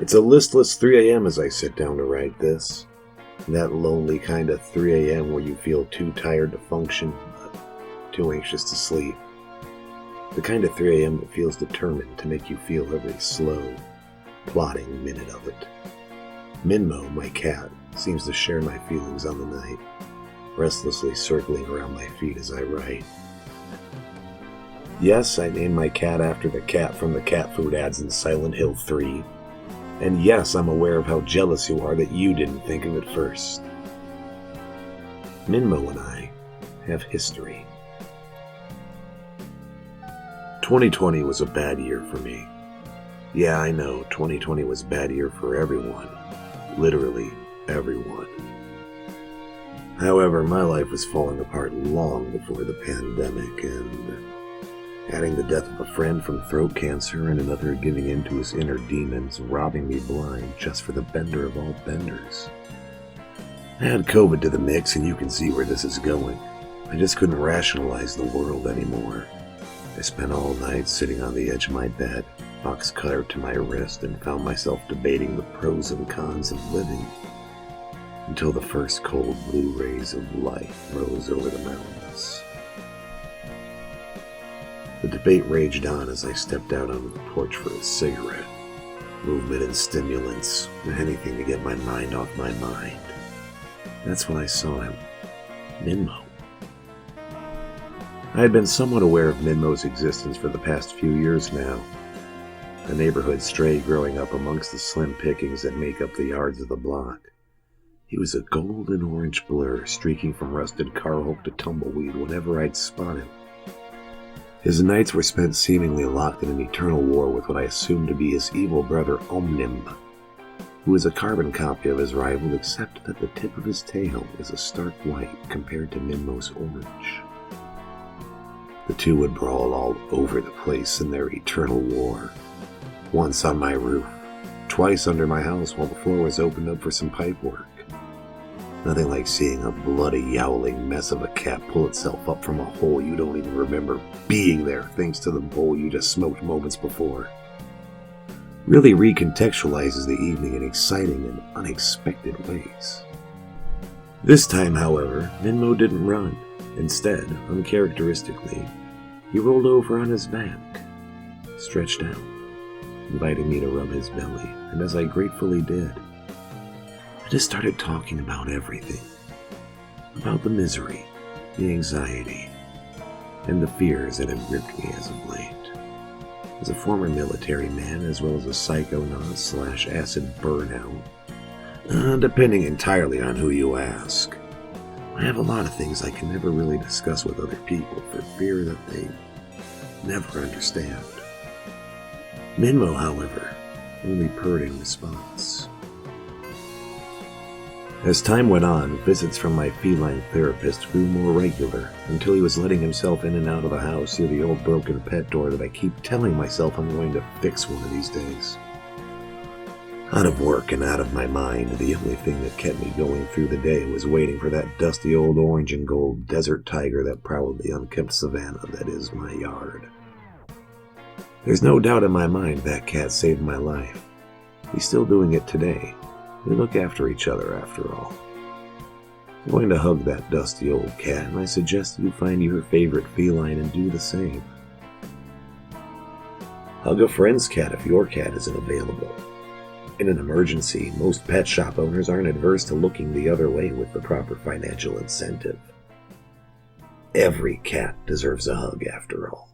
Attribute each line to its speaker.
Speaker 1: It's a listless 3 a.m. as I sit down to write this. That lonely kind of 3 a.m. where you feel too tired to function, but too anxious to sleep. The kind of 3 a.m. that feels determined to make you feel every slow, plodding minute of it. Minmo, my cat, seems to share my feelings on the night, restlessly circling around my feet as I write. Yes, I named my cat after the cat from the cat food ads in Silent Hill 3. And yes, I'm aware of how jealous you are that you didn't think of it first. Minmo and I have history. 2020 was a bad year for me. Yeah, I know, 2020 was a bad year for everyone. Literally everyone. However, my life was falling apart long before the pandemic, and adding the death of a friend from throat cancer and another giving in to his inner demons, robbing me blind just for the bender of all benders. Add COVID to the mix and you can see where this is going. I just couldn't rationalize the world anymore. I spent all night sitting on the edge of my bed, box cutter to my wrist, and found myself debating the pros and cons of living until the first cold blue rays of light rose over the mountains. The debate raged on as I stepped out onto the porch for a cigarette. Movement and stimulants, anything to get my mind off my mind. That's when I saw him. Minmo. I had been somewhat aware of Minmo's existence for the past few years now. A neighborhood stray growing up amongst the slim pickings that make up the yards of the block. He was a golden orange blur streaking from rusted car hulk to tumbleweed whenever I'd spot him. His nights were spent seemingly locked in an eternal war with what I assumed to be his evil brother Omnim, who is a carbon copy of his rival except that the tip of his tail is a stark white compared to Minmo's orange. The two would brawl all over the place in their eternal war. Once on my roof, twice under my house while the floor was opened up for some pipe work. Nothing like seeing a bloody, yowling mess of a cat pull itself up from a hole you don't even remember being there thanks to the bowl you just smoked moments before. Really recontextualizes the evening in exciting and unexpected ways. This time, however, Minmo didn't run. Instead, uncharacteristically, he rolled over on his back, stretched out, inviting me to rub his belly, and as I gratefully did, I just started talking about everything. About the misery, the anxiety, and the fears that have gripped me as of late. As a former military man, as well as a psychonaut/acid burnout, depending entirely on who you ask, I have a lot of things I can never really discuss with other people for fear that they never understand. Minmo, however, only purred in response. As time went on, visits from my feline therapist grew more regular, until he was letting himself in and out of the house through the old broken pet door that I keep telling myself I'm going to fix one of these days. Out of work and out of my mind, the only thing that kept me going through the day was waiting for that dusty old orange and gold desert tiger that prowled the unkept savanna that is my yard. There's no doubt in my mind that cat saved my life. He's still doing it today. We look after each other, after all. I'm going to hug that dusty old cat, and I suggest you find your favorite feline and do the same. Hug a friend's cat if your cat isn't available. In an emergency, most pet shop owners aren't adverse to looking the other way with the proper financial incentive. Every cat deserves a hug, after all.